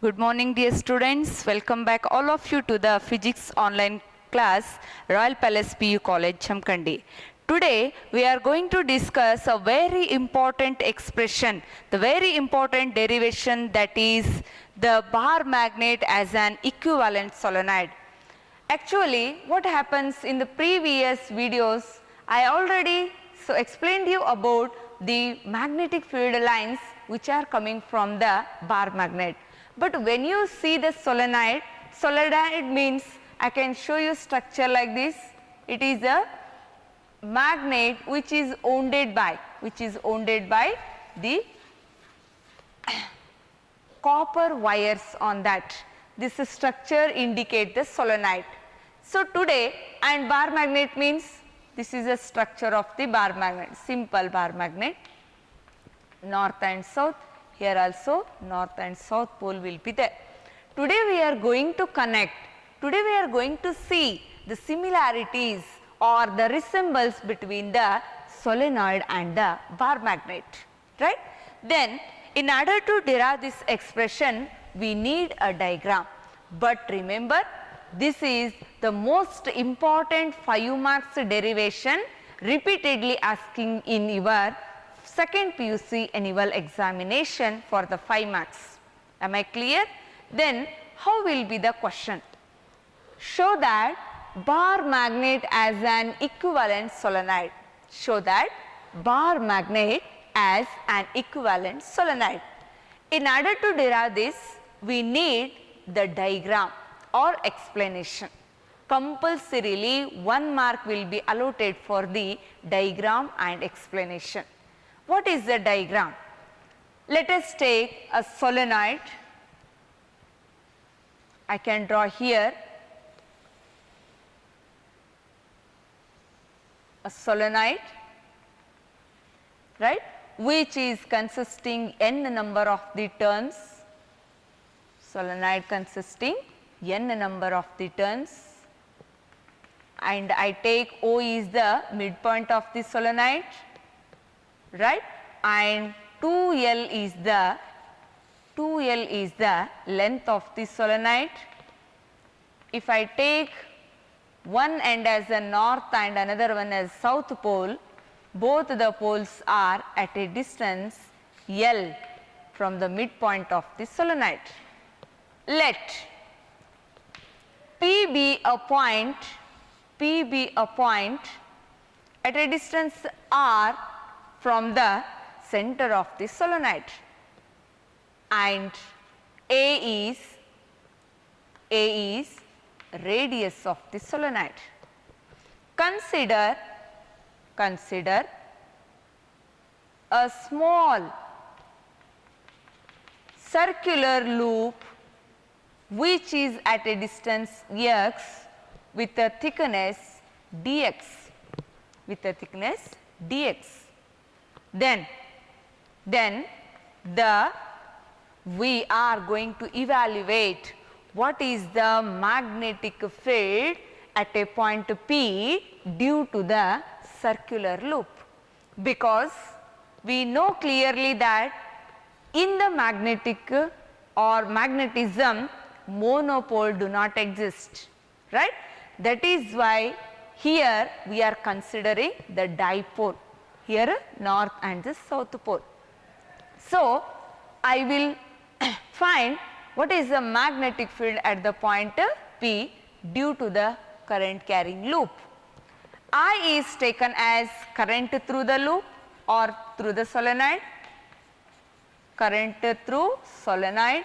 Good morning, dear students. Welcome back all of you to the physics online class, Royal Palace PU College, Chamkandi. Today, we are going to discuss a very important expression, the very important derivation, that is the bar magnet as an equivalent solenoid. Actually, what happens in the previous videos, I already explained you about the magnetic field lines which are coming from the bar magnet. But when you see the solenoid, solenoid means I can show you structure like this. It is a magnet which is wounded by the copper wires on that. This structure indicates the solenoid. So today, and bar magnet means this is a structure of the bar magnet, simple bar magnet, north and south. Here also north and south pole will be there. Today we are going to connect, today we are going to see the similarities or the resemblance between the solenoid and the bar magnet, right. Then in order to derive this expression, we need a diagram. But remember, this is the most important 5 marks derivation repeatedly asking in your second PUC annual examination for the 5 marks. Am I clear? Then how will be the question? Show that bar magnet as an equivalent solenoid. Show that bar magnet as an equivalent solenoid. In order to derive this, we need the diagram or explanation. Compulsorily 1 mark will be allotted for the diagram and explanation. What is the diagram? Let us take a solenoid. I can draw here a solenoid, right, which is consisting n number of the turns, solenoid consisting n number of the turns, and I take O is the midpoint of the solenoid, right, and 2L is the length of the solenoid. If I take one end as a north and another one as south pole, both the poles are at a distance L from the midpoint of the solenoid. Let P be a point at a distance R from the center of the solenoid, and A is radius of the solenoid. Consider a small circular loop which is at a distance x with a thickness dx, then we are going to evaluate what is the magnetic field at a point P due to the circular loop, because we know clearly that in the magnetic or magnetism monopole do not exist, right. That is why here we are considering the dipole, here north and the south pole. So I will find what is the magnetic field at the point P due to the current carrying loop. I is taken as current through the loop or through the solenoid, current through solenoid,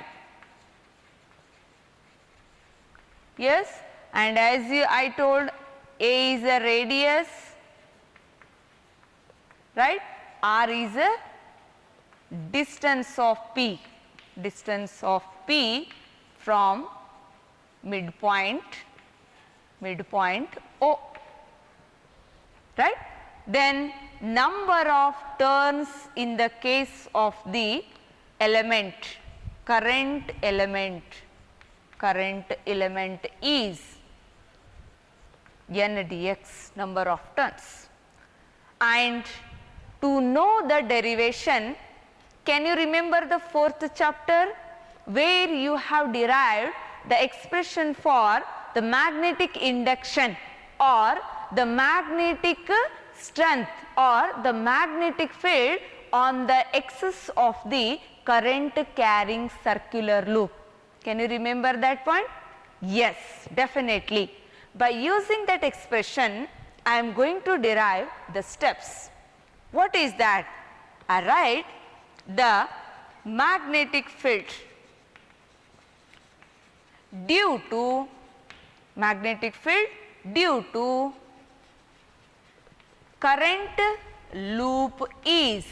yes, and as I told, A is a radius, right, R is a distance of P from midpoint O, right. Then number of turns in the case of the element, current element is n dx, number of turns. And to know the derivation, can you remember the 4th chapter? where you have derived the expression for the magnetic induction or the magnetic strength or the magnetic field on the axis of the current carrying circular loop. Can you remember that point? Yes, definitely. By using that expression, I am going to derive the steps. What is that? I write the magnetic field due to current loop is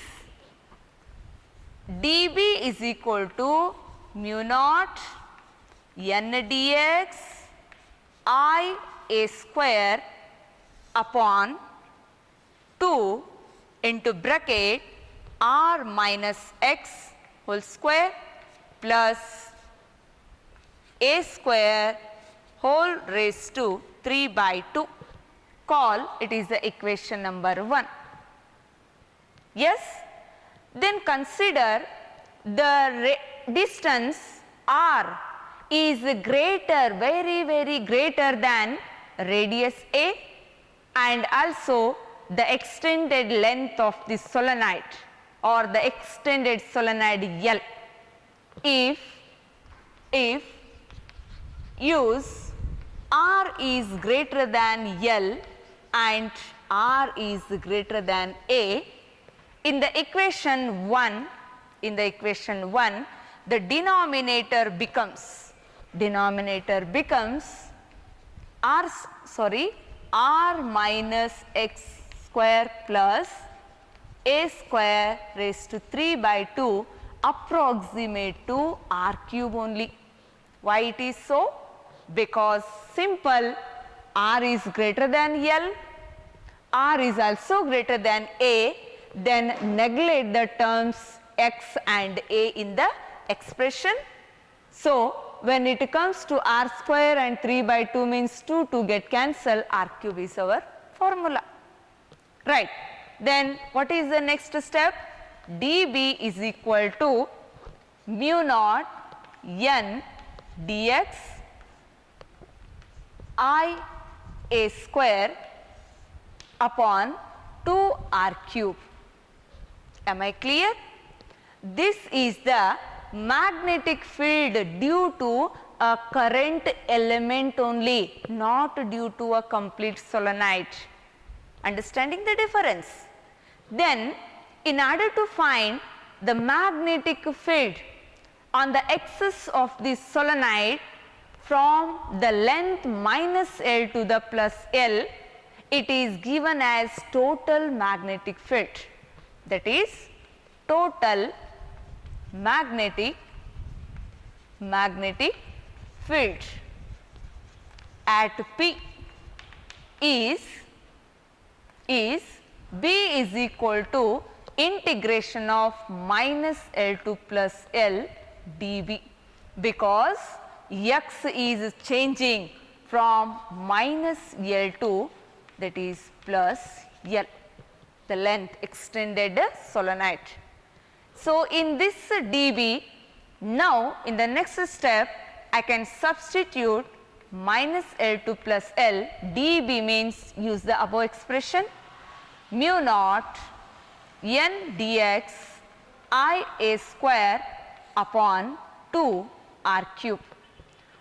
dB is equal to mu naught n dx I a square upon 2 into bracket r minus x whole square plus a square whole raised to 3 by 2. Call it is the equation number 1. Yes? Then consider the distance r is greater, very greater than radius a and also the extended length of the solenoid or the extended solenoid L. If use r is greater than L and r is greater than a, in the equation 1, the denominator becomes r minus x square plus a square raised to 3 by 2 approximate to r cube only. Why it is so? Because simple, r is greater than L, r is also greater than a, then neglect the terms x and a in the expression. So, when it comes to r square and 3 by 2 means 2 get cancelled, r cube is our formula. Right. Then what is the next step? dB is equal to mu naught n dx I a square upon 2 r cube. Am I clear? This is the magnetic field due to a current element only, not due to a complete solenoid. Understanding the difference? Then, in order to find the magnetic field on the axis of the solenoid from the length minus L to the plus L, it is given as total magnetic field. That is total magnetic field at P is B is equal to integration of minus L to plus L dB, because x is changing from minus L to that is plus L, the length extended solenoid. So, in this dB, now in the next step I can substitute minus L to plus L, dB means use the above expression mu naught n dx I a square upon 2 r cube.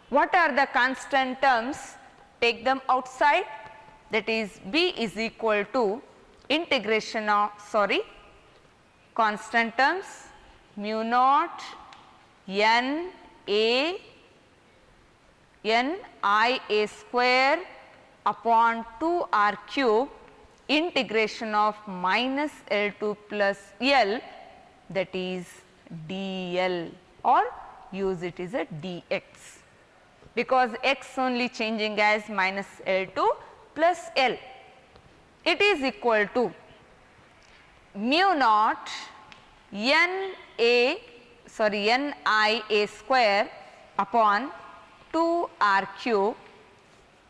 What are the constant terms? Take them outside, that is B is equal to integration of constant terms mu naught n I a square upon 2 r cube integration of minus L to plus L, that is dl, or use it as a dx, because x only changing as minus L to plus L. It is equal to mu naught n I a square upon 2 r cube.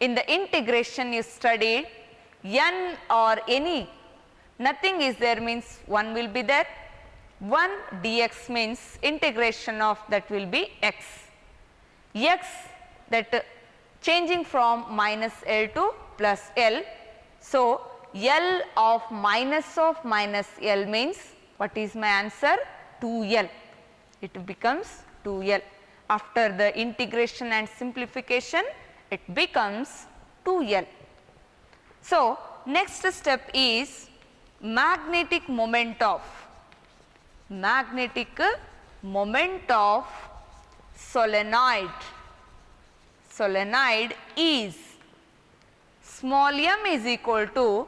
In the integration you studied n or any, nothing is there means 1 will be there, 1 dx means integration of that will be x. X that changing from minus L to plus L. So, L of minus L means what is my answer? 2L. It becomes 2L. After the integration and simplification, it becomes 2L. So, next step is magnetic moment of solenoid. Solenoid is small m is equal to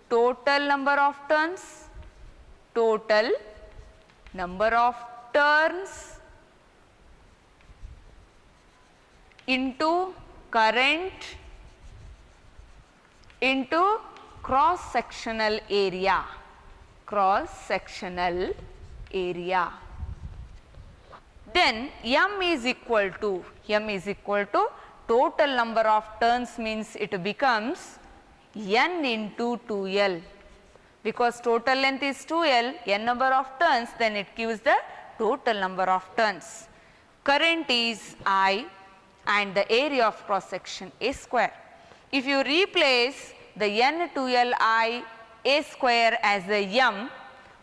total number of turns into current into cross sectional area. Then m is equal to total number of turns means it becomes n into 2L, because total length is 2L, n number of turns, then it gives the total number of turns. Current is I and the area of cross section A square. If you replace the n 2L I A square as a m,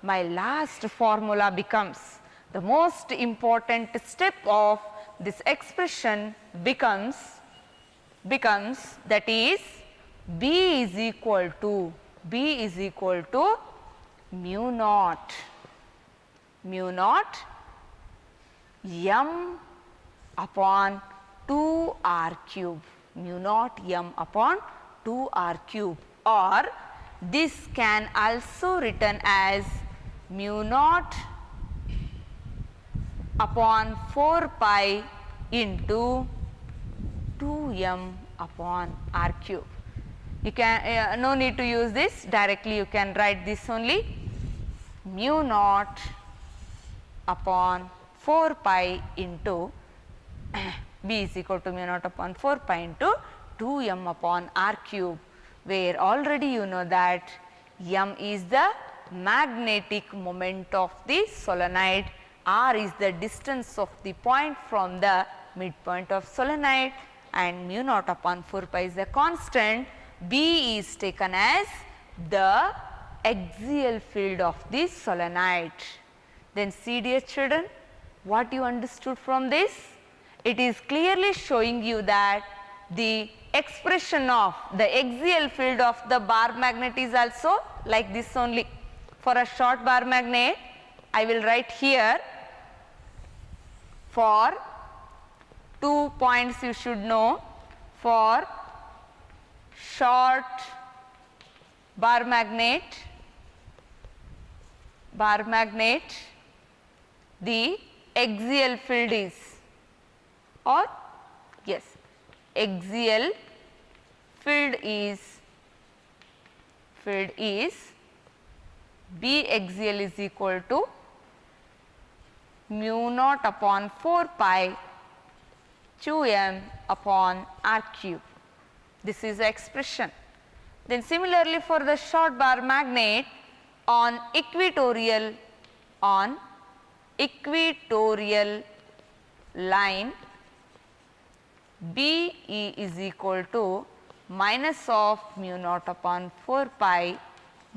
my last formula becomes, the most important step of this expression becomes that is B is equal to mu naught m upon 2r cube, mu naught m upon 2r cube, or this can also written as mu naught upon 4 pi into 2m upon r cube. You can no need to use this, directly you can write this only, mu naught upon 4 pi into B is equal to mu naught upon 4 pi into 2m upon r cube, where already you know that m is the magnetic moment of the solenoid, r is the distance of the point from the midpoint of solenoid, and mu naught upon 4 pi is a constant. B is taken as the axial field of the solenoid. Then see, dear children, what you understood from this? It is clearly showing you that the expression of the axial field of the bar magnet is also like this only. For a short bar magnet, I will write here, for 2 points you should know. For short bar magnet, the axial field is, or yes, axial field is B axial is equal to mu naught upon 4 pi 2m upon r cube. This is the expression. Then similarly for the short bar magnet, on equatorial line, BE is equal to minus of mu naught upon 4 pi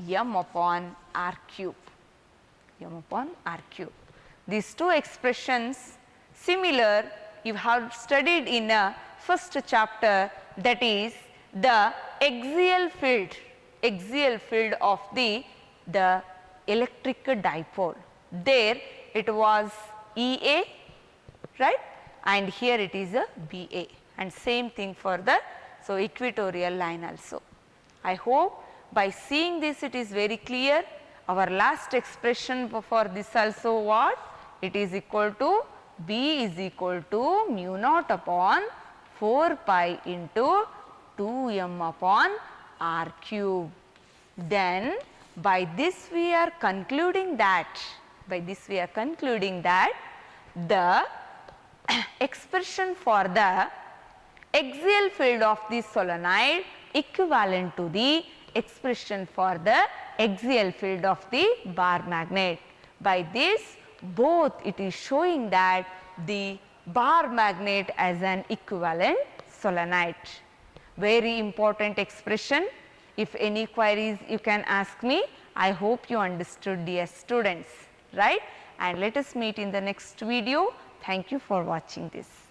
m upon r cube, These two expressions similar you have studied in a first chapter, that is the axial field of the electric dipole. There it was EA, right, and here it is a BA, and same thing for the equatorial line also. I hope by seeing this it is very clear. Our last expression for this also what? It is equal to B is equal to mu naught upon 4 pi into 2m upon r cube. Then by this we are concluding that, the expression for the axial field of the solenoid equivalent to the expression for the axial field of the bar magnet. By this, both it is showing that the bar magnet as an equivalent solenoid. Very important expression. If any queries you can ask me. I hope you understood, dear students, right? And let us meet in the next video. Thank you for watching this.